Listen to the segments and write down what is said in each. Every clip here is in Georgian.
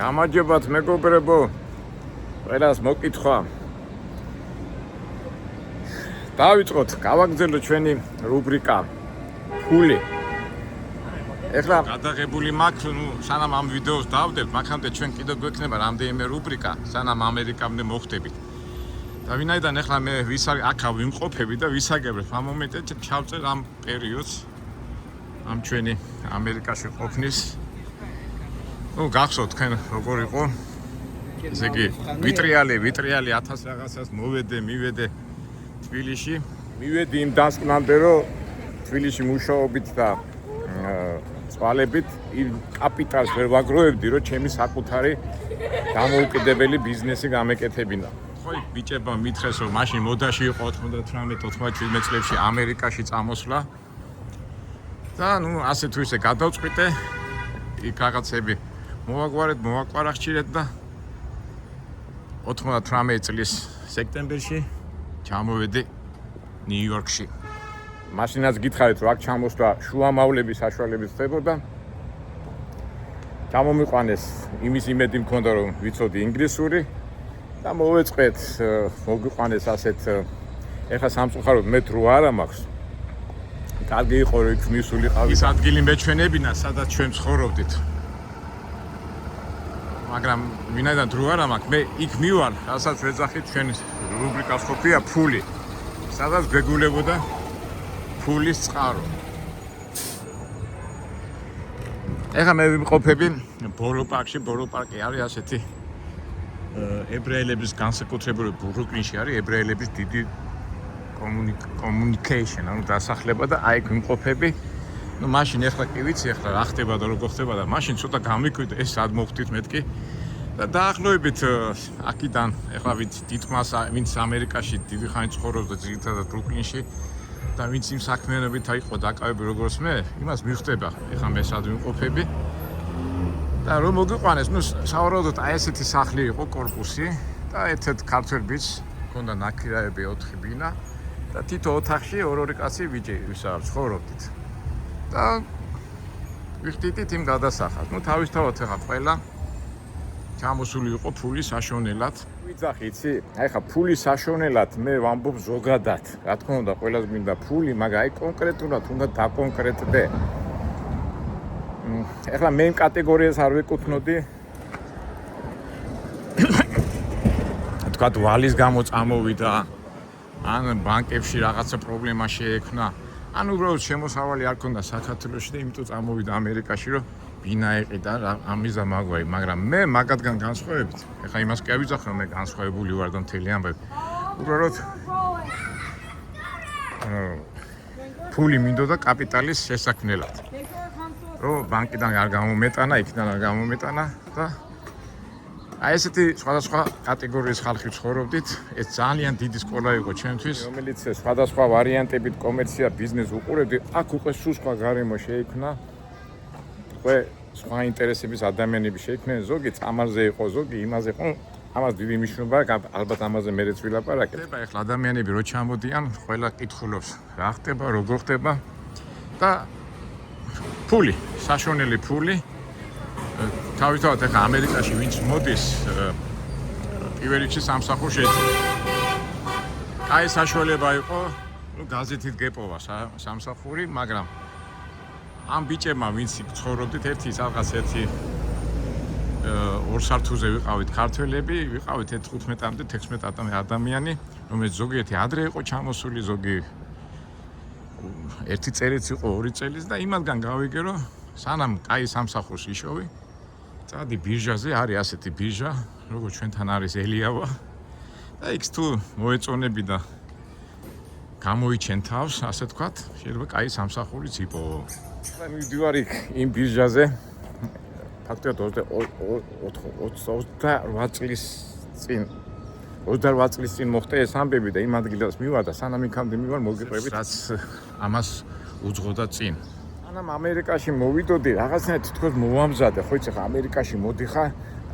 გამარჯობათ მეგობრებო, ყველას მოკითხვა. დავიწყოთ, გავაგრძელოთ ჩვენი რუბრიკა ფული. ეხლა გადაღებული მაქვს, სანამ ამ ვიდეოს დავდებთ, მაგამდე ჩვენ კიდევ გვექნება რამდენიმე რუბრიკა, სანამ ამერიკამდე მოხვდებით. და ვინაიდან ეხლა მე აქ ვიმყოფები და ვისაგებებ ამ მომენტში ჩავწერ ამ პერიოდს, ამ ჩვენი ამერიკაში ყოფნის. გახსოვთ თქვენ როგორ იყო? ესე იგი, ვიტრიალი 1000 რაღაცას მივედე თბილისში. მივედი იმ დასკვნამდე, რომ თბილისში მუშაობით და წვალებით იმ კაპიტალს ვერ ვაგროვებდი, რომ ჩემი საკუთარი დამოუკიდებელი ბიზნესი გამეკეთებინა. ხო, ბიჭებმა მითხრეს, რომ მაშინ მოდაში იყო 98-97 წლებში ამერიკაში წამოსვლა. და ასე თუ ისე გადავწყვიტე, იქ რაღაცები მოვაკვარახჭირეთ და 98 წლის სექტემბერში ჩამოვედი ნიუ-იორკში. მაშინაც გითხარით, რომ აქ ჩამოსვლა შუამავლების საშუალებით ხდებოდა. ჩამომიყვანეს, იმის იმედი მქონდა, რომ ვიცოდი ინგლისური და მოვეწყეთ, მოგვიყვანეს ასეთ, ეხლა სამწუხაროდ მე დრო არა მაქვს. კარგი იყო, რომ იქ მისულიყავი. ის ადგილი მეჩვენებინა, სადაც ჩვენ ცხოვრობდით. მაგრამ ვინაიდან დრო არა მაქვს, მე იქ მივალ, რასაც ვეძახით ჩვენ რუბრიკას ყოფია ფული. სადაც გვეგულებოდა ფულის წყარო. ეხლა მე ვიმყოფები ბორო პარკში, ბორო პარკი არის ასეთი ებრაელების განსაკუთრებული ბრუკლინში არის ებრაელების დიდი communication, ანუ დასახლება და აი ვიმყოფები. მაშინ ეხლა კი ვიცი, ეხლა რა ხდება და როგორ ხდება და მაშინ ცოტა გამიკვირდა ეს სად მოხდით მეთქი. და დაახლოებით აქიდან ეხლა თითქმის ვინც ამერიკაში დიდი ხანი ცხოვრობს და ძირითადად ბრუკლინში და ვინც იმ საქმიანობით იყო დაკავებული როგორც მე, იმას მიხვდება. ეხლა მე სად ვიმყოფები და რომ მოგვიყვანეს, სავარაუდოდ აი ესეთი სახლი იყო, კორპუსი და ერთ-ერთ ქართველ ბიჭს ჰქონდა ნაქირავები 4 ბინა და თითო ოთახში ორ-ორი კაცი ბიჭი ვისაუბრ ცხოვრობდით. და ვიხდით იმ გადასახადს. თავისთავად ეხლა ყველა ჩამოსული იყო ფულის საშონელად. ვიძახი, იცი? აი ხა ფულის საშონელად მე ვამბობ ზოგადად. რა თქმა უნდა, ყველას მინდა ფული, მაგრამ აი კონკრეტულად უნდა დაკონკრეტდე. ეხლა მე იმ კატეგორიას არ ვეკუთვნოდი. თქვათ ვალის გამო წამოვიდა, ან ბანკებში რაღაცა პრობლემა შეექმნა. ან უბრალოდ შემოსავალი არ ქონდა საქართველოში და იმიტომ წამოვიდა ამერიკაში, რომ ბინა ეყიდა ამიზა მაგვარი, მაგრამ მე მაგათგან განსხვავებით, ეხლა იმას კი ავიძახ, რომ მე განსხვავებული ვარ და მთელი ამბები. უბრალოდ ფული მინდოდა კაპიტალის შესაქმნელად. რომ ბანკიდან არ გამომეტანა, იქიდან არ გამომეტანა და აი ესეთი სხვადასხვა კატეგორიის ხალხი ცხოვრობდით. ეს ძალიან დიდი სკოლა იყო ჩემთვის, რომელიც სხვადასხვა ვარიანტებით კომერცია, ბიზნეს უყურებდი. აქ უკვე სულ სხვა გარემო შეიქმნა. უკვე სხვა ინტერესების ადამიანები შეიქმნენ, ზოგი წამალზე იყო, ზოგი იმაზე იყო. ამას დიდი მნიშვნელობა აქვს, ალბათ ამაზე მეც ვილაპარაკებ. ეხლა ადამიანები რო ჩამოდიან, ყველა კითხულობს, რა ხდება, როგორ ხდება და ფული, საშონელი ფული. თავისთავად ეხლა ამერიკაში ვინც მოდის, პირველ რიგში სამსახურს შეეძლება. აი საშუალება იყო, გაზეთით გეპოვა სამსახური, მაგრამ ამ ბიჭებმა ვინც ცხოვრობდით, ერთი 2 სართულზე ვიყავით ქართველები, ვიყავით 15-მდე 16 ადამიანი, რომელიც ზოგიერთი ადრე იყო ჩამოსული, ზოგი 1 წელიც იყო, 2 წელიც და იმათგან გავიგე, რომ სანამ კაი სამსახურს იშოვი, წადი ბირჟაზე, არის ასეთი ბირჟა, როგორც ჩვენთან არის ელიავა და იქ თუ მოეწონები და გამოიჩენ თავს, ასე თქვათ, შეიძლება კაი სამსახურიც იპოვო. და მივდივარ იქ იმ ბირჟაზე, ფაქტობრივად 28 წლის წინ 28 წლის წინ მოხდა ეს ამბები და იმ ადგილას მივარ და სანამ იქამდე მივარ მოგიყვებით, რაც ამას უძღოდა წინ. სანამ ამერიკაში მოვიდოდი, რაღაცნაირად თითქოს მოვამზადე, ხო იცი ხა ამერიკაში მოდიხარ,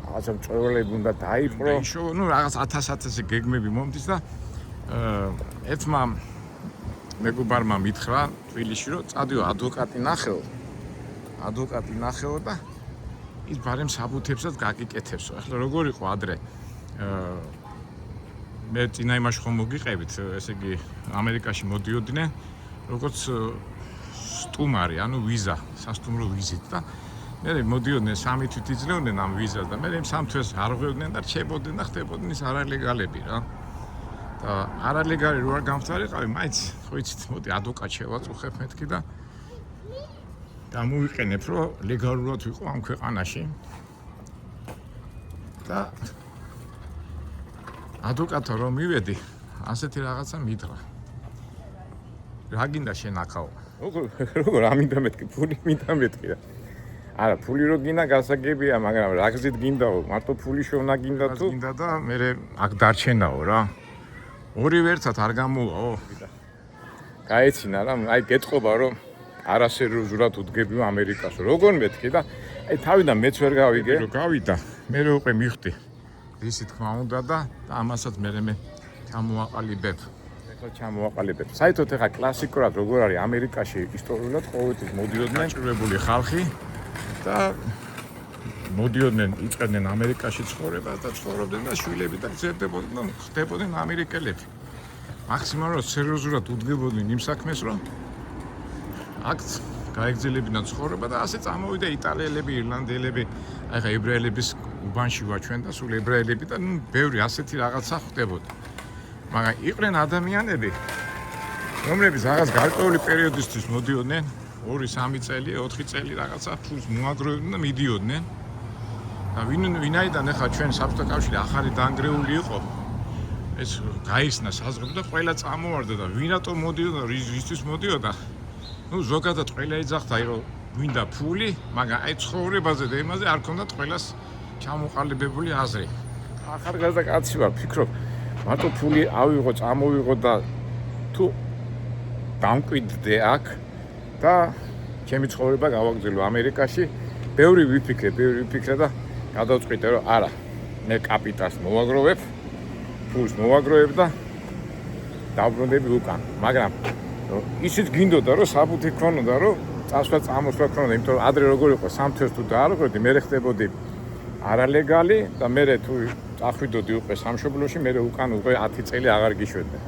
რაღაცა მწვერვალები უნდა დაიპყრო, რაღაც 1000 გეგმები მომდის და ერთმა მეგობარმა მითხრა თბილისში, რომ წადიო ადვოკატი ნახეო და ის ბარემ საბუთებსაც გაკიკეთებსო. ახლა როგორ იყო ადრე მე წინა იმაში ხომ მოგიყევით, ესე იგი ამერიკაში მოდიოდნენ როგორც სტუმარი, ანუ ვიზა, სასტუმრო ვიზით და მე მოდიოდნენ 3 თვით იძლეოდნენ ამ ვიზას და მე იმ 3 თვეს არ ღვევდნენ და რჩებოდნენ და ხდებოდნენ ის არალეგალები რა. და არალეგალი რო არ გამხდარიყავი, მაინც ხო იცით, მოდი ადვოკატ შევაწუხებ მეთქი და გამოვიყენებ, რომ ლეგალურად ვიყო ამ ქვეყანაში. და ადვოკატო რომ მივედი, ასეთი რაღაცა მითხრა. რა გინდა შენ ახაო? როგორ ამინდა მეთქი, ფული მინდა მეთქი რა. არა, ფული რო გინდა გასაგებია, მაგრამ რა გზით გინდაო? მარტო ფული შოვნა გინდა თუ? გინდა და მე აქ დარჩენაო რა. ორივე ერთად არ გამოვაო. გაეცინა რა, აი გეტყობა რომ არასერიოზულად უდგებიო ამერიკას. როგორ მეთქი და აი თავიდან მეც ვერ გავიგე. რო გავიდა, მე რო უკვე მივხვდი. ისი თქმა უნდა და ამასაც მე ჩამოვაყალიბებ. ეხლა ჩამოვაყალიბებ. საერთოდ ეხლა კლასიკურად როგორ არის ამერიკაში ისტორიულად ყოველთვის მოდიოდნენ გაჭირვებული ხალხი და მოდიოდნენ, იწყებდნენ ამერიკაში ცხოვრებას და ცხოვრობდნენ და შვილები და გრძელდებოდნენ და ხდებოდნენ ამერიკელები. მაქსიმალურად სერიოზულად უდგებოდნენ იმ საქმეს, რომ აქ გაეგრძელებინა ცხოვრება და ასე წამოვიდა იტალიელები, ირლანდიელები, აი ხა ებრაელების უბანში ვარ ჩვენ და სულ ებრაელები და ნუ ბევრი ასეთი რაღაცა ხდებოდა. მაგრამ იყვნენ ადამიანები, რომლებიც რაღაც გარკვეული პერიოდისთვის მოდიოდნენ 2-3 წელი, 4 წელი რაღაცა ფულს მოაგროვებდნენ და მიდიოდნენ. და ვინაიდან ახლა ჩვენ საბჭოთა კავშირი ახალი დანგრეული იყო, ეს გაიხსნა საზღვრები და ყველა წამოვარდა და ვინ რატომ მოდიოდა, რისთვის მოდიოდა. ნუ ზოგადად ყველა ეძახდა, რომ გვინდა ფული, მაგრამ აი ცხოვრებაზე და იმაზე არ ქონდათ ყველას ჩამოყალიბებული აზრი. ახალგაზრდა კაცი ვარ, ფიქრობ, მარტო ფული ავიღო, წამოვიღო და თუ დამკვიდრდე აქ და ჩემი ცხოვრება გავაგრძელო ამერიკაში, ბევრი ვიფიქრე და გადავწყვიტე, რომ არა, მე კაპიტალს მოვაგროვებ, ფულს მოვაგროვებ და დავბრუნდები უკან. მაგრამ ისიც გინდოდა, რომ საბუთი ქონოდა, რომ წამოსვლა ქონოდა, იმიტომ რომ ადრე როგორ იყო 3 თვეს თუ დაარღვევდი, მე ხდებოდი არალეგალი და მე თუ წახვიდოდი უკვე სამშობლოში, მე უკან უკვე 10 წელი აღარ გიშვებდი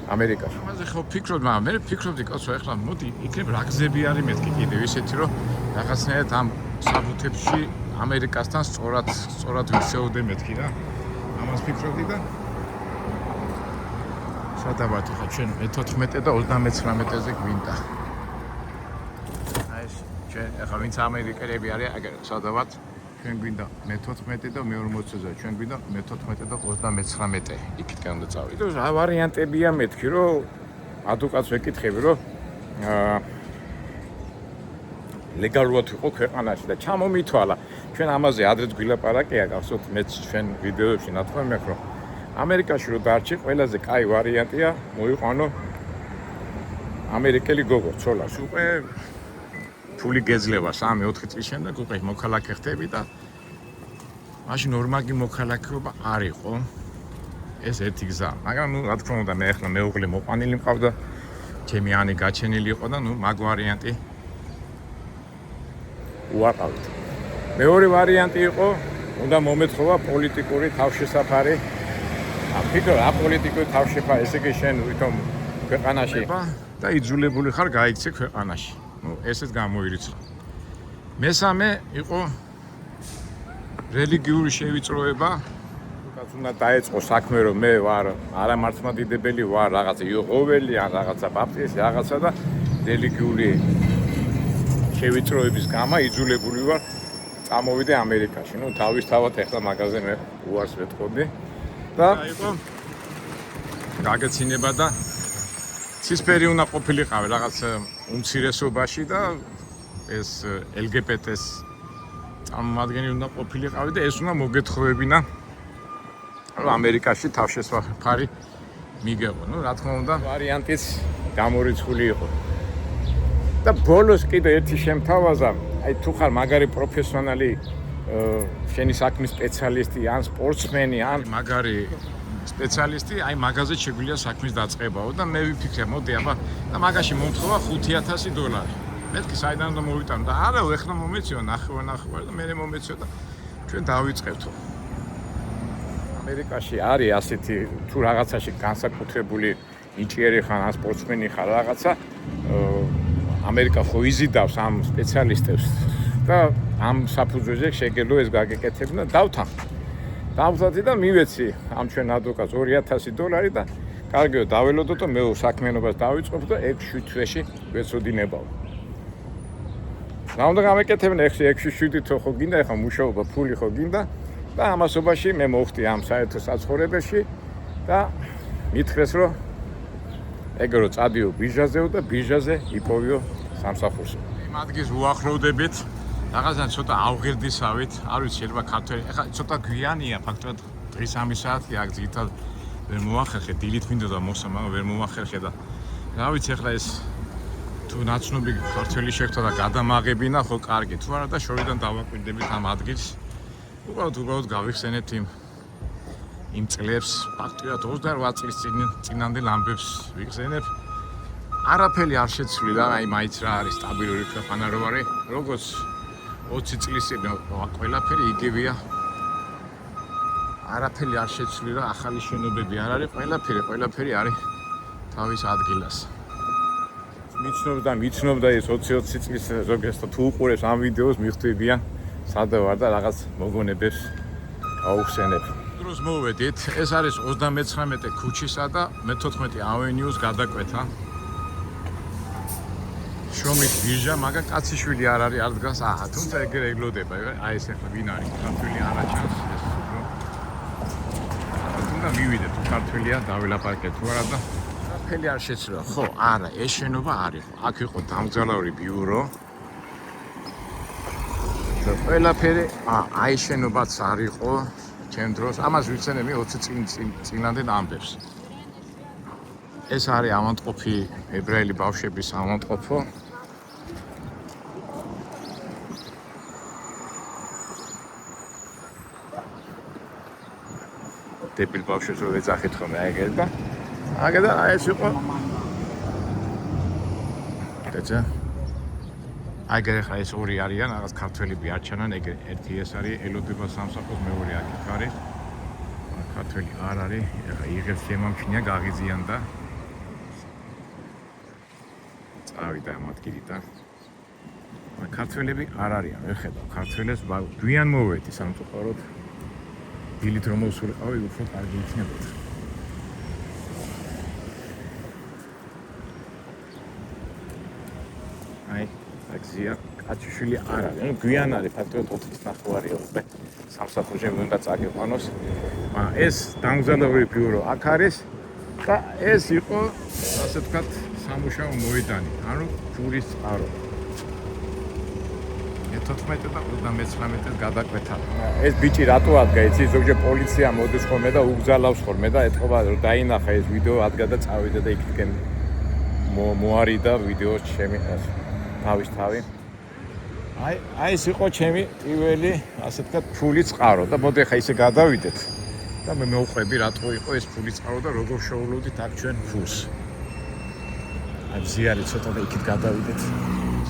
ამერიკაში. ამაზე ხო ფიქრობ, მაგრამ მე ფიქრობდი, კაცო, ეხლა მოდი იქნებ რა გზები არის მეთქი კიდევ ისეთი, რომ რაღაცნაირად ამ საბუთებში ამერიკასთან სწორად ვიქცეოდე მეთქი რა. ამას ფიქრობდი და სადავართ ხა ჩვენ მე-14 და 39-ზე გვინდა. აი ეს ჩვენ ახლა ვინც ამერიკელები არის, აგერ სადავართ ჩვენ გვინდა მე-14 და მე-40-ზე, ჩვენ გვინდა მე-14 და 39. იქითკენ უნდა წავიდე. რა ვარიანტებია მეთქი, რომ ადვოკატს ვეკითხები, რომ ლეგალურად ვიყო ქვეყანაში და ჩამომითვალა. ჩვენ ამაზე ადრეც გვილაპარაკია, გახსოვთ მეც ჩვენ ვიდეოებში ნათქვამი მაქვს, რომ ამერიკაში რო დარჩი, ყველაზე კაი ვარიანტია მოიყვანო ამერიკელი გოგო, ცოლას. უკვე ფული გეძლევა 3-4 წლის შემდეგ უკვე მოქალაქე ხდები და მაშინ ორმაგი მოქალაქეობა არ იყო. ეს ერთი გზა. მაგრამ ნუ რა თქმა უნდა მე ახლა მეუღლე მოყვანილი მყავდა, ჩემი ანი გაჩენილი იყო და ნუ მაგ ვარიანტი უაყავთ. მეორე ვარიანტი იყო, უნდა მომეცხოვა პოლიტიკური თავშესაფარი. ფიქრობ, აპოლიტიკური თავშესაფარი, ესე იგი შენ ვითომ ქვეყანაში და იძულებული ხარ გაიქცე ქვეყანაში. ნუ ესეც გამოირიცხა. მესამე იყო რელიგიური შევიწროება. რაც უნდა დაეწყო საქმე, რომ მე ვარ არამართლმადიდებელი, ვარ რაღაცა იეჰოველი, ან რაღაცა ბაპტისტი, რაღაცა და რელიგიური შევიწროების გამო იძულებული ვარ წამოვიდე ამერიკაში. ნუ თავისთავად ახლა მაგაზე მე უარს ვეთყობდი და იყო გაგეცინება და ცისფერი უნდა ყოფილიყავი რაღაც უმცირესობაში და ეს LGBT-ს წარმომადგენელი უნდა ყოფილიყავი და ეს უნდა მოგეთხოვებინა რომ ამერიკაში თავშესაფარი მიგეღო. ნუ რა თქმა უნდა ვარიანტიც გამორიცხული იყო. და ბოლოს კიდე ერთი შემთავაზა, აი თუ ხარ მაგარი პროფესიონალი შენი საქმის სპეციალისტი ან სპორტსმენი ან მაგარი სპეციალისტი, აი მაგაზე შეგვიძლია საქმის დაწყებაო და მე ვიფიქრე, მოდი აბა და მაგაში მომთხოვა $5,000. მეთქი საიდან უნდა მოვიტანო და არა ეხლა მომეციო ნახევარ და მე მომეციო და ჩვენ დავიწყებთო. ამერიკაში არის ასეთი თუ რაღაცაში განსაკუთრებული ნიჭიერი ხარ ან სპორტსმენი ხარ რაღაცა ამერიკა ხო იზიდავს ამ სპეციალისტებს და ამ საფუძველზე შეგელო ეს გაგეკეთებინა დავთანხმდი და მივეცი ამ ჩვენ ადვოკატს $2000 და კარგიო დაველოდო და მე საქმიანობას დავიწყებ და 6-7 თვეში ვეცოდინებავ. რა უნდა გამეკეთებინა 6-7 თვე ხო გინდა ეხლა მუშაობა ფული ხო გინდა და ამასობაში მე მოვხდი ამ საერთო საცხოვრებელში და მითხრეს რომ ეგრე რომ წადიო ბიჟაზეო და ბიჟაზე იპოვიო სამსახურსო. იმ ადგილს უახლოვდებით რაღაცა ცოტა ავღერდისავით, არ ვიცი შეიძლება ქართველი, ეხლა ცოტა გვიანია ფაქტობრივად დღის 3 საათი აქ ძირითადად ვერ მოახერხე, დილით მინდოდა მოსა, მაგრამ ვერ მოახერხე და რა ვიცი ეხლა ეს თუ ნაცნობი ქართველი შეხვდა და გადამაღებინა, ხო კარგი, თუ არა და შორიდან დავაკვირდებით ამ ადგილს. უბრალოდ გავიხსენეთ იმ წლებს, ფაქტობრივად 28 წლის წინანდელ ამბებს ვიხსენებ. არაფერი არ შეცვლილა, აი მაინც რა არის სტაბილური ქვეყანა რო არის, როგორც 20 წლის წინ ყველაფერი იგივეა. არაფერი არ შეცვლილა, ახალი შენობები არ არის, ყველაფერი არის თავის ადგილას. მიცნობდა ეს 20 წლის ზოგიერთ თუ უყურებს ამ ვიდეოს მიხვდებიან სადა ვარ და რაღაც მოგონებებს აუხსენებ. დროს მოვედით, ეს არის 39 ქუჩისა და 14 ავენიუს გადაკვეთა. შრომით ვიჟა, მაგრამ კაციშვილი არ არის, არ დგას, თუმცა ეგრე ეგლოდება, აი ეს ახლა ვინ არის, ქართველი არა ჩანს ეს უფრო. თუმცა მივიდეთ, თუ ქართველია, დავილაპარაკეთ თუ არა და არაფერი არ შეცვლა, ხო, არა, ეს შენობა არის, აქ იყო დამგზავრული ბიურო. და ყველაფერი, აი შენობაც არ იყო ჩემ დროს, ამას ვიცენები 20 წინანდელ ამბებს. ეს არის ავადმყოფი ებრაელი ბავშვების ავადმყოფო. დებილ ბავშვებს რო ეძახით ხოლმე აიგეთ და ეს იყო კეცა აიგე ხა ეს ორი არიან რაღაც ქართველები არ ჩანან ეგ ერთი ეს არის ელოდება სამსახურს მეორე აქ არის ქართველი არ არის ეხა იღებს შემამჩნია გაღიზიან და წავიდა ამ ადგილიდან ქართველები არ არიან ვერ ხედავ ქართველებს გვიან მოვედი სამწუხაროდ დილით რომ მოსულიყავი უფრო კარგი იქნებოდა აი აქზია კაჩიშვილი არ არის ანუ გვიან არის ფაქტობრივად 4 წლის ნახევარია უკვე სამსახურში უნდა წაგიყვანოს მაგრამ ეს დამგზავრებული ბიურო აქ არის და ეს იყო ასე ვთქვათ სამუშაო მოედანი ანუ ჯურის წყარო 14 და 39-ს გადაკვეთა. ეს ბიჭი რატო ადგა, იცი, ზოგჯერ პოლიცია მოდის ხოლმე და უგზალავს ხოლმე და ეთქობა რომ დაინახა ეს ვიდეო ადგა და წავიდა და იქიდან მოარიდა ვიდეოს ჩემი თავის თავი. აი ეს იყო ჩემი პირველი, ასე ვთქვათ, ფული წყარო და მოდი ხა ისე გადავიდეთ და მე მოვყვები რატო იყო ეს ფული წყარო და როგორ შოულოდით აქ ჩვენ ფულს. აი ზიარი ცოტა და იქით გადავიდეთ.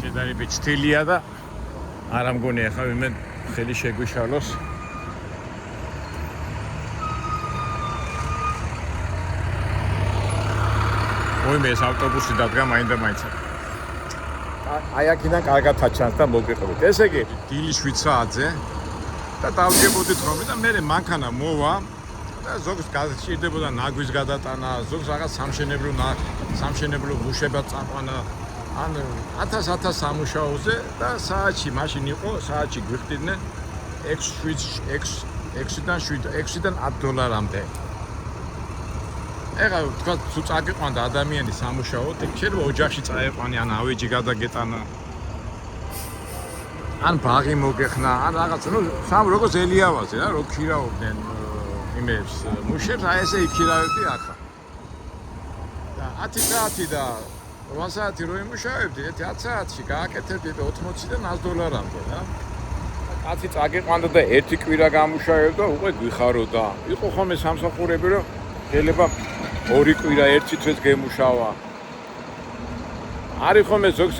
შედარებით ჩთილია და არა მგონი ახლა ვინმე ხელი შეგვიშალოს მოიმე ეს ავტობუსი დადგა მაინდა-მაინც აი აქედან კარგად აჩანს და მოგიყევით ესე იგი დილის 7 საათზე და დავჯებოდით რომ და მე მანქანა მოვა და ზოგს გადაჭირდებოდა ნაგვის გადატანა ზოგს რაღაც სამშენებლო მუშება წაყვანა ან 1000 სამუშაოზე და საათში მაშინ იყო საათში გვიხდიდნენ 6-დან $10-მდე. ეხლა თქვა თუ წაგიყვანდა ადამიანი სამუშაოდ, შეიძლება ოჯახში წაეყვანი, ან ავეჯი გადაგეტანა. ან ბაღი მოგეხნა, ან რაღაც, ნუ სამ როგორც ელიავაზე რა, რო ქირაობდნენ იმებს, მუშებს, აი ესე იქირავებდი ახლა. და 10 საათი და 8 საათი რო იმუშავებდი, 10 საათში გააკეთებდი $80-დან $100-მდე რა. კაცი წაგიყვანდა და ერთი კვირა გამუშავებდა, უკვე გვიხაროდა. იყო ხოლმე სამსახურები, რომ შეიძლება 2 კვირა 1 თვეც გემუშავა. არის ხოლმე ზოგს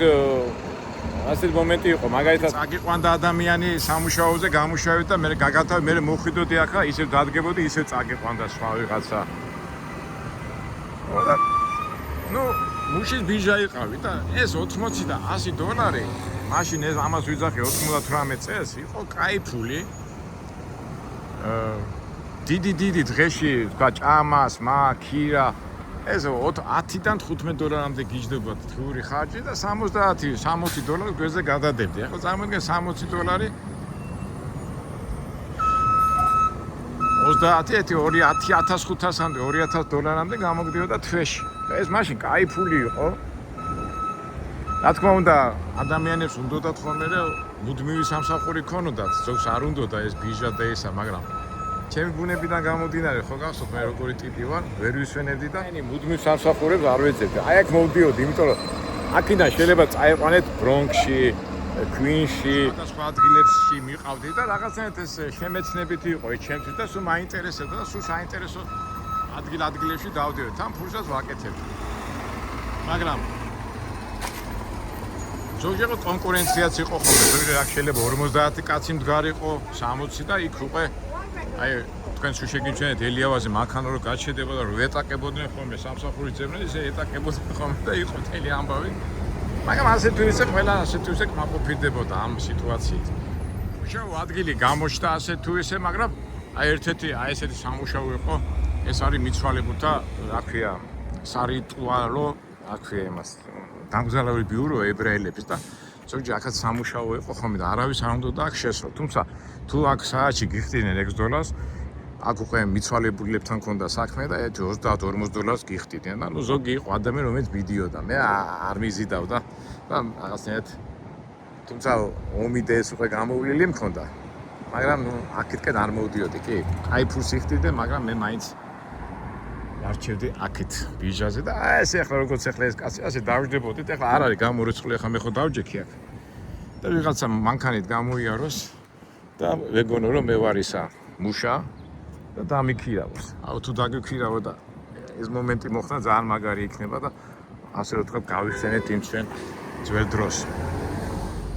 ასეთ მომენტი იყო, მაგალითად წაგიყვანდა ადამიანი სამუშაოზე გამუშავეთ და მე გაგათავე, მე მოხვიდოდი ახლა, ისევ დადგებოდი, ისევ წაგიყვანდა სხვა ვიღაცა. და ნუ მუშის ბიჟა იყავი და ეს 80 და $100, მაშინ ეს ამას ვიძახე 98 წელს, იყო კაი ფული. დიდი დღეში, თქვა ჭამას, ქირა ეს $10-დან $15-მდე გიჯდება თვიური ხარჯი და $60 გვერდზე გადადებდი. ახლა წარმოიდგინე $60 $30,000-1500-მდე $2000-მდე გამოგდიოდა თვეში. ეს მაშინ კაი ფული იყო. რა თქმა უნდა, ადამიანებს უნდათ ხოლმე რომ მუდმივი სამსახური ქონოდათ, ზოგს არ უნდოდა ეს ბიჟა და ესა, მაგრამ ჩემი ბუნებიდან გამომდინარე, ხო გახსოვთ მე როგორი ტიპი ვარ, ვერ ვისვენებდი და მუდმივ სამსახურებს არ ვეძებდი. აი აქ მოვდიოდი, იმიტომ რომ აქედან შეიძლება წაიყვანეთ ბრონქსში, ქვინში, სხვა ადგილებში მიყავდი და რაღაცნაირად ეს შემეცნებითი იყო ეს ჩემთვის და სულ მაინტერესებდა და სულ საინტერესო ადგილებში დავდიოდი. თან ფულსაც ვაკეთებდი. მაგრამ ზოგიერთ კონკურენციაც იყო ხოლმე, ზოგიერთ შეიძლება 50 კაცი მდგარიყო, 60 და იქ უკვე აი თქვენ თუ შეგიჩვენეთ ელიავაზე მანქანა რო გაჩედება და რო ეტაკებოდნენ ხოლმე სამსახურის ძებნები, ისე ეტაკებოდნენ ხოლმე და იყო მთელი ამბავი. მაგრამ ასე თუ ისე ყველა ასე თუ ისე კმაყოფილდებოდა ამ სიტუაციით. მუშაო ადგილი გამოჩნდა ასე თუ ისე, მაგრამ აი ერთ-ერთი აი ესეთი სამუშაო იყო, ეს არის მიცვალებულთა, რა ქვია, სარიტუალო, რა ქვია იმას, დამგზავრებელ ბიურო ებრაელების და ზოგჯერ აქაც სამუშაო იყო ხოლმე და არავის არ უნდა აქ შესვლა. თუმცა თუ აქ საათში გიხდიდნენ $6, აქ უკვე მიცვალებულებთან ქონდა საქმე და $30-40 გიხდიდნენ და ნუ ზოგი იყო ადამიანი რომელიც მიდიოდა. მე არ მიზიდავდა და რაღაცნაირად თუმცა ომი და ეს უკვე გამოვლილი მქონდა. მაგრამ ნუ აქეთკენ არ მოვდიოდი, კი. აი ფულს იხდიდე, მაგრამ მე მაინც არჩევდი აქეთ ბიჟაზე და ეს ახლა როგორც ახლა ეს კაცი ასე დავждებოდი და ახლა არ არის გამორიცხული, ახლა მე ხო დავჯექი აქ. და ვიღაცა მანქანით გამოიაროს და ვეგონო რომ მე ვარ ისა მუშა და დამიქირავოს. აუ თუ დაგიქირავო და ეს მომენტი მოხდა ძალიან მაგარი იქნება და ასე რომ თქვა გავიხსენეთ იმ ჩვენ ძველ დროს.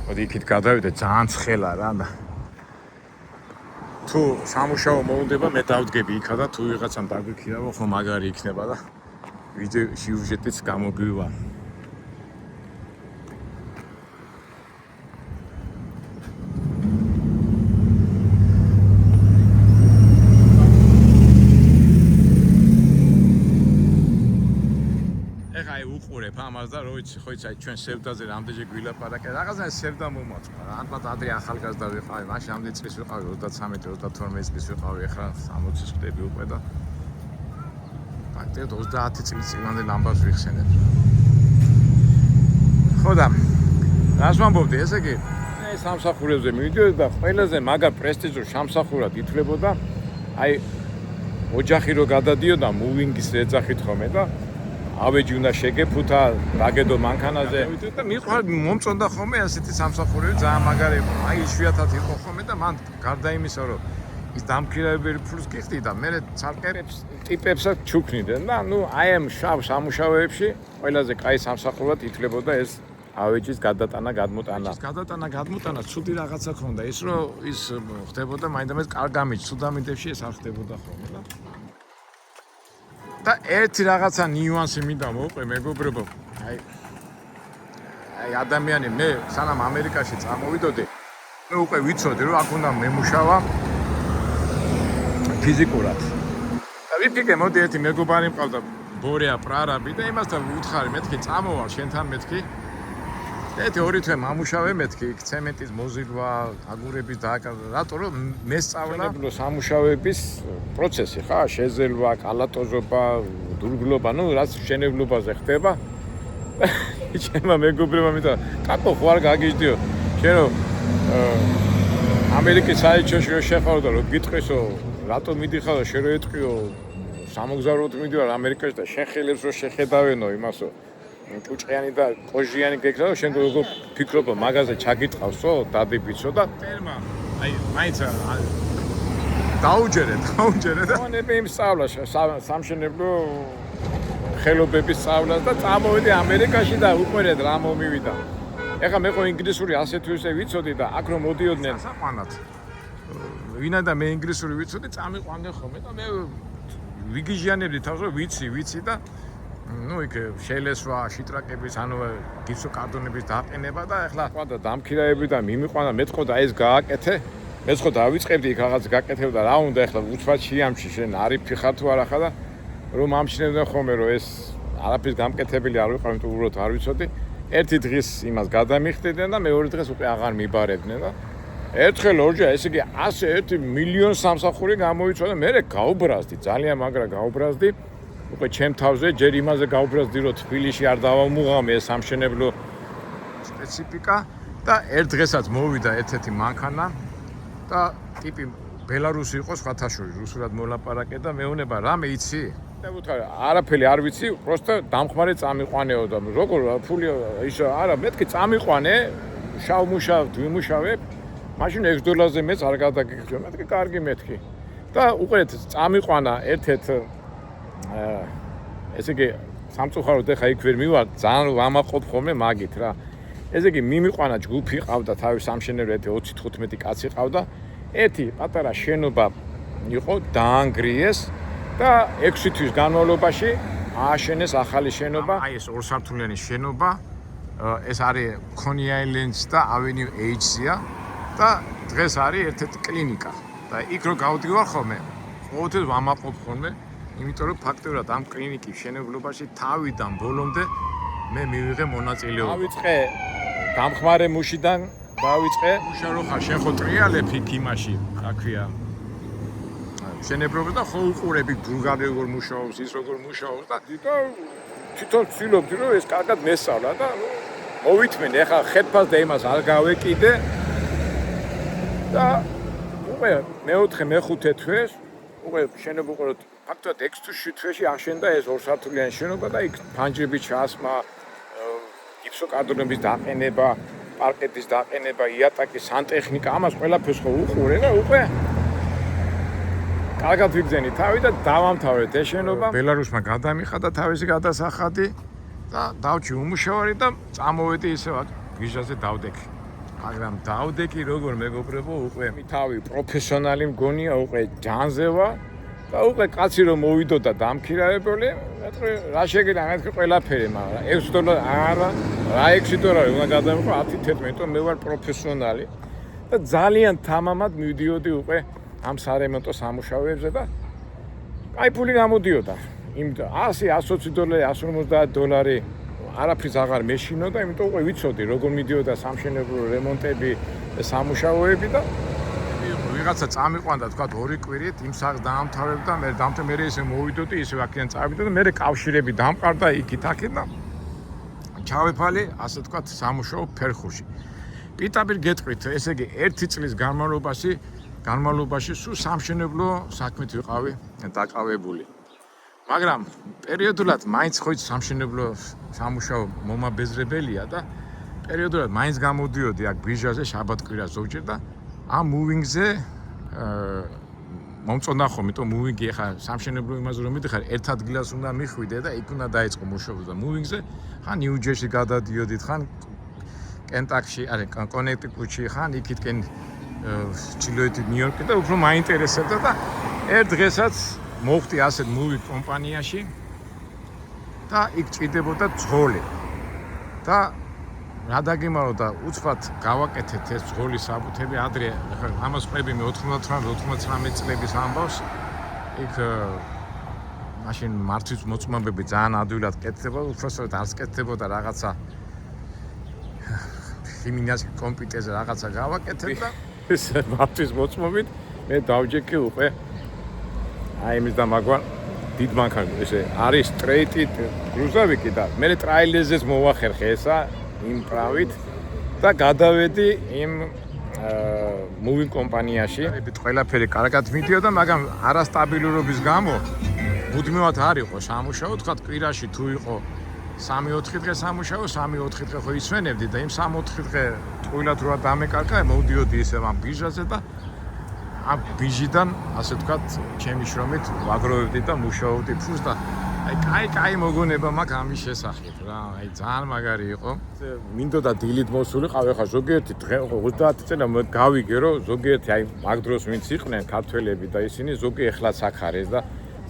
მოდი იქით გადავიდე, ძალიან ცხელა რა და თუ სამუშაო მოუნდება მე დავდგები იქა და თუ ვიღაცამ დაგვიქირავო ხო მაგარი იქნება და ვიდეო სიუჟეტიც გამოგვივა. ეხა აი უყურებ ამას და რო იცი ხო იცი აი ჩვენ სევდაზე რამდენჯერ გვილაპარაკე რაღაცა სევდა მომაწყვა. ალბათ ადრე ახალგაზრდა ვიყავი, მაშინ ამდენი წლის ვიყავი 33-32 წლის ვიყავი, ახლა 60-ის ხდები უკვე და ფაქტობრივად 30 წლის წინამდე ლამბას ვიხსენებ. ხო და რას ვამბობდი, ესე იგი მე სამსახურებზე მივიდიოდი და ყველაზე მაგარ პრესტიჟურ სამსახურად ითვლებოდა აი ოჯახი რო გადადიოდა მუვინგის ეძახით ხოლმე და ავეჯი უნდა შეგეფუთა, დაგედო მანქანაზე და მიყვარდა მომწონდა ხოლმე ასეთი სამსახურები, ძალიან მაგარი იყო. აი იშვიათად იყო ხოლმე და მან გარდა იმისა რომ ის დამქირავებელი ფულს გიხდი და მე ცალკერებს ტიპებსაც ჩუქნიდნენ და ნუ აი ამ შავ სამუშაოებში ყველაზე კაი სამსახურად ითვლებოდა ეს ავეჯის გადატანა, გადმოტანა. გადმოტანა ცუდი რაღაცა ქონდა, ის რომ ის ხდებოდა მაინდამაინც კარგამით, ცუდამიტებში ეს არ ხდებოდა ხოლმე და ერთი რაღაცა ნიუანსი მინდა მოვყვე მეგობრებო. აი ადამიანი მე სანამ ამერიკაში წამოვიდოდი, მე უკვე ვიცოდი რომ აქ უნდა მემუშავა ფიზიკურად. და ვიფიქრე მოდი ერთი მეგობარი მყავდა ბორია პრარაბი და იმასთან ვუთხარი მეთქი წამოვალ შენთან მეთქი. ერთი ორი თვე მამუშავე მეთქი იქ ცემენტის მოზიდვა, აგურების დააკავება. რატო რომ მე სწავლა სამუშაოების პროცესი ხა, შეზელვა, კალატოზობა, დურგლობა, ნუ რაც შენებლობაზე ხდება. ჩემმა მეგობრებმა მითხრა, კაკო ხო არ გაგიჟდიო. შენ რომ ამერიკის საელჩოში რო შეხავ და რო გიტყვისო, რატო მიდიხარ და შენ რო ეტყვიო, სამოგზაუროდ მიდივარ ამერიკაში და შენ ხელებს რო შეხედავენო იმასო. ჭუჭყიანი და კოჟიანი გეკრა, შენ როგორ ფიქრობ, მაგაზე ჩაგიტყავსო, დადებიცო და ტერმა. აი, მაინც დაუჯერე და მონები იმ სწავლას, სამშენებლო ხელობების სწავლას და წამოვედი ამერიკაში და უყურეთ რა მომივიდა. ეხლა მე ხო ინგლისური ასეთ ვისე ვიცოდი და აქ რომ მოდიოდნენ საყვანად. ვინა და მე ინგლისური ვიცოდი, წამიყვანდნენ ხოლმე და მე ვიგიჟიანებდი თავს რომ ვიცი და იქ შელესვა, შიტრაკების, ანუ გიფსოკარტონების დაყენება და ეხლა ყავდა დამქირაები და მიმიყვანა მე თქო და ეს გააკეთე. მე ხო დავიწყებდი იქ რაღაც გაკეთებ და რა უნდა ეხლა უცბად შეამში შენ არიფი ხარ თუ არა ხარ და რომ ამჩნევდნენ ხოლმე რომ ეს არაფრის გამკეთებელი არ ვიყავ იმიტომ უბრალოდ არ ვიცოდი. ერთი დღის იმას გადამიხდიდნენ და მეორე დღეს უკვე აღარ მიბარებდნენ და ერთხელ ორჯერ ესე იგი 101 მილიონ სამსახური გამოიწვა და მე გაუბრაზდი ძალიან მაგრა გაუბრაზდი უკვე ჩემ თავზე ჯერ იმაზე გაუბრაზდი რომ თბილისში არ დავამუღამე ეს სამშენებლო სპეციფიკა და ერთ დღესაც მოვიდა ერთ-ერთი მანქანა და ტიპი ბელარუსი იყო სხვათაშორის რუსულად მოლაპარაკე და მეუბნება რამე იცი? და ვუთხარი არაფერი არ ვიცი, просто დამხმარე წამიყვანეო და როგორ ფული ის არა მეთქი წამიყვანე შავ-მუშავ ვიმუშავებ მაშინ $6 მეც არ გადაგიქცევ მეთქი კარგი მეთქი და უყურეთ წამიყვანა ერთ-ერთ ესე იგი სამწუხაროდ ეხა იქ ვერ მივარ ძალიან ვამაყობ ხოლმე მაგით რა ესე იგი მიმიყვანა ჯგუფი ყავდა თავის სამშენებლო 20-15 კაცი ყავდა ერთი პატარა შენობა იყო დაანგრიეს და 6 თვის განმავლობაში ააშენეს ახალი შენობა აი ეს ორსართულიანი შენობა ეს არის Coney Island და Avenue H-ია და დღეს არის ერთ-ერთი კლინიკა და იქ რო გავდივარ ხოლმე ყოველთვის ვამაყობ ხოლმე იმიტომ რომ ფაქტობრივად ამ კლინიკის მშენებლობაში თავიდან ბოლომდე მე მივიღე მონაწილეობა დავიწყე დამხმარე მუშიდან დავიწყე მუშა რო ხარ შენ ხო ტრიალებ იქ იმაში რა ქვია მშენებლობა და ხო უყურები ბულგარი როგორ მუშაობს ის როგორ მუშაობს და თვითონ ვცდილობდი რომ ეს კარგად მესწავლა და მოვითმენ ეხლა ხეთფას და იმას არ გავეკიდე და უკვე მეოთხე მეხუთე თვეს უკვე შენობა უყუროთ ფაქტობრივად 6 თუ 7 თვეში აშენდა ეს ორსართულიანი შენობა და იქ ფანჯრები ჩასმა გიფსოკარტონების დაყენება პარკეტის დაყენება იატაკის სანტექნიკა ამას ყველაფერს ხო უყურე და უკვე კარგად ვიგზენი თავი და დავამთავრეთ ეს შენობა ბელარუსმა გადამიხადა თავისი გადასახადი და დავჭი უმუშავარი და წამოვედი ისევ ვიზაზე დავდექი მაგრამ დავდექი როგორ მეგობრებო უკვე თავი პროფესიონალი მგონია უკვე ჯანზევა და უკვე კაცი რომ მოვიდოდა დამქირაებელი მეთქი რა შეგიძლია მეთქი ყველაფერი მაგრამ $6 არა რა $6 უნდა გადამიყო 10-11 იმიტომ მე ვარ პროფესიონალი და ძალიან თამამად მივდიოდი უკვე ამ სარემონტო სამუშაოებზე და აი ფული გამოდიოდა იმ $100, $150 არაფრის აღარ მეშინოდა იმიტომ უკვე ვიცოდი როგორ მიდიოდა სამშენებლო რემონტები სამუშაოები და ვიღაცა წამიყვანდა თქვა 2 კვირით იმ სახლს დაამთავრებდა მე ისე მოვიდოდი ისე აქედან წავიდა და მე კავშირები დამყარდა იქით აქეთ და ჩავეფალი ასე თქვა სამუშაო ფერხურში პირდაპირ გეტყვით ესე იგი 1 წლის განმავლობაში სულ სამშენებლო საქმით ვიყავი დაკავებული მაგრამ პერიოდულად მაინც ხო სამშენებლო სამუშაო მომაბეზრებელია და პერიოდულად მაინც გამოდიოდი აქ ბიჟაზე შაბათ-კვირა ზოგჯერ და ამ მუვინგზე მომწონდა ხომ იმიტომ მუვინგი ახლა სამშენებლო იმაზე რომ მიდიხარ ერთ ადგილას უნდა მიხვიდე და იქ უნდა დაიწყო მუშაობა და მუვინგზე ხან ნიუ-ჯერსი გადადიოდით ხან კენტაკში არა კონექტიკუტში ხან იქითკენ ჩილოეთი ნიუ-იორკი და უფრო მაინტერესებდა და ერთ დღესაც მოვხდი ასეთ მუვინგ კომპანიაში და იქ ჭირდებოდა ძღოლი და რა დაგიმარო და უცბად გავაკეთეთ ეს ძღოლის საბუთები ადრე ამას ყვები მე 98 წლების ამბავს იქ მაშინ მართვის მოწმობები ძალიან ადვილად კეთდებოდა უბრალოდ არც კეთდებოდა რაღაცა ხიმინას კომპიუტერზე რაღაცა გავაკეთეთ და ეს მართვის მოწმობით მე დავჯექი უკვე აი იმის და მაგვარ დიდ მანქანა ესე არის სტრეიტი კრუზავიკი და მე ტრაილერზეც მოვახერხე ესა იმ პრავით და გადავედი იმ მუვინგ კომპანიაში. ყველაფერი კარგად მიდიოდა, მაგრამ არასტაბილურობის გამო მუდმივად არ იყო სამუშაო, თქვა კვირაში თუ იყო 3-4 დღე სამუშაო, 3-4 დღე ხო ისვენებდი და იმ 3-4 დღე ტყუილად რა დამეკარგა, მოვდიოდი ისევ ამ ბიჟაზე და ამ ბიჟიდან ასე თქვა ჩემი შრომით ვაგროვებდი და მუშაობდი ფულს და კაი მოგონება მაქვს ამის შესახებ რა. აი ძალიან მაგარი იყო. მინდოდა დილით მოსულიყავ, ეხლა ზოგიერთი დღე 30 წელი გავიგე რომ ზოგიერთი აი მაგ დროს ვინც იყვნენ ქართველები და ისინი ზოგი ეხლაც აქ არის და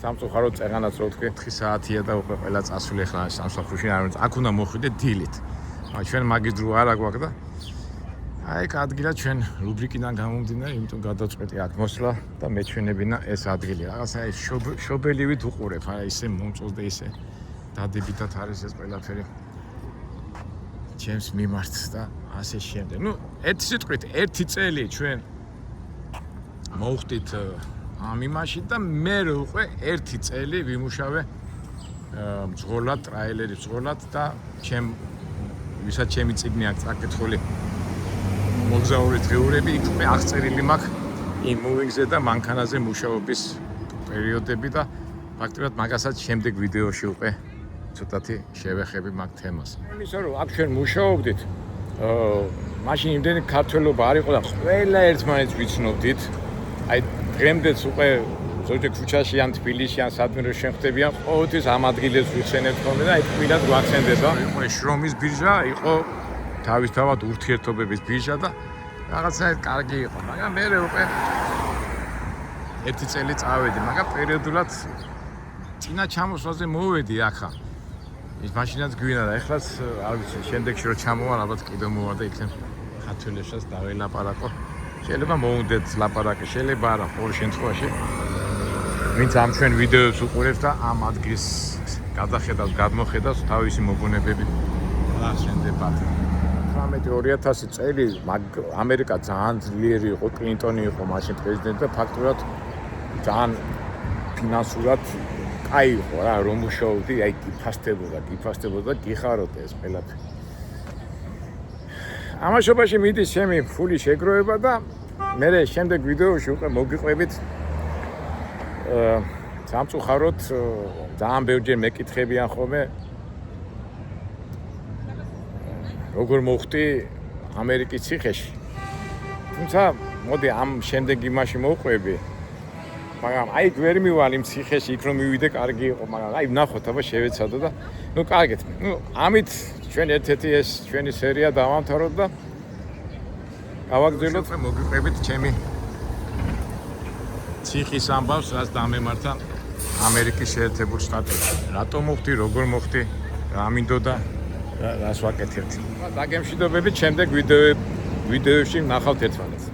სამწუხაროდ წეღანაც რო თქვი 4 საათია და უკვე ყველა წასული ეხლა სამსახურში არ აქ უნდა მოხვიდე დილით. აი ჩვენ მაგის დრო არა გვაქვს და აი ადგილა ჩვენ რუბრიკიდან გამომდინარე, იმიტომ გადაწყვეტი აქ მოსვლა და მეჩვენებინა ეს ადგილი. რაღაცა აი შობელივით უყურებ, აი ისე მომწონს და ისე დადებითად არის ეს ყველაფერი. ჩემს მიმართ და ასე შემდეგ. ნუ ერთი სიტყვით, ერთი წელი ჩვენ მოვხდით ამ იმაში და მე უკვე ერთი წელი ვიმუშავე მძღოლად, ტრაილერი მძღოლად და ვისაც ჩემი წიგნი აქვს წაკითხული მოგზაური დღეურები, იქ უკვე აღწერილი მაქვს იმ მოვიგზე და მანქანაზე მუშაობის პერიოდები და ფაქტობრივად მაგასაც შემდეგ ვიდეოში უკვე ცოტათი შევეხები მაგ თემას. იმისა რომ აქ ჩვენ მუშაობდით, მაშინ იმდენი ქართველობა არ იყო და ყველა ერთმანეთს ვიცნობდით. აი დღემდეც უკვე ზოგჯერ ქუჩაში ან თბილისში ან სადმე რომ შევხვდებიან, ყოველთვის ამ ადგილებს ვიხსენებთ ხოლმე და აი თბილად გვახსენდება. იყო შრომის ბირჟა, იყო თავისთავად ურთიერთობების ბირჟა და რაღაცნაირად კარგი იყო, მაგრამ მე უკვე ერთი წელი წავედი, მაგრამ პერიოდულად წინა ჩამოსვლაზე მოვედი ახლა. ის მაშინაც გვინა და ეხლაც არ ვიცი, შემდეგში რომ ჩამოვარ, ალბათ კიდევ მოვა და იქნებ ქართველებსაც დაველაპარაკო. შეიძლება მოუნდეთ ლაპარაკი, შეიძლება არა, ყოველ შემთხვევაში. ვინც ამ ჩვენ ვიდეოს უყურებს და ამ ადგილს გადახედავს, გადმოხედავს, თავისი მოგონებები აღსენდებათ. 2000 წელი ამერიკა ძალიან ძლიერი იყო, კლინტონი იყო მაშინ პრეზიდენტი და ფაქტურად ძალიან ფინანსურად კაი იყო რა, რომ მუშაობდი, აი გიფასდებოდა, გიხაროთ ეს ყველაფერი. ამაშობაში მიდის ჩემი ფული შეგროვება და მე შემდეგ ვიდეოში უკვე მოგიყვებით სამწუხაროდ ძალიან ბევრჯერ მეკითხებიან ხოლმე როგორ მოხდი ამერიკის ციხეში. თუმცა მოდი ამ შემდეგ იმაში მოვყვები. მაგრამ აი ვერ მივალ იმ ციხეში, იქ რომ მივიდე, კარგი იყო, მაგრამ აი ვნახოთ, აბა შევეცადო და ნუ კარგით. ნუ ამით ჩვენ ერთ-ერთი ეს ჩვენი სერია დავამთავროთ და გავაგრძელოთ მოგიყვებით ჩემი ციხის ამბავს, რაც დამემართა ამერიკის შეერთებულ შტატებში. რატომ მოხდი, როგორ მოხდი, რა მინდოდა რას ვაკეთებთ. დაგემშვიდობებით შემდეგ ვიდეოში ვნახავთ ერთმანეთს.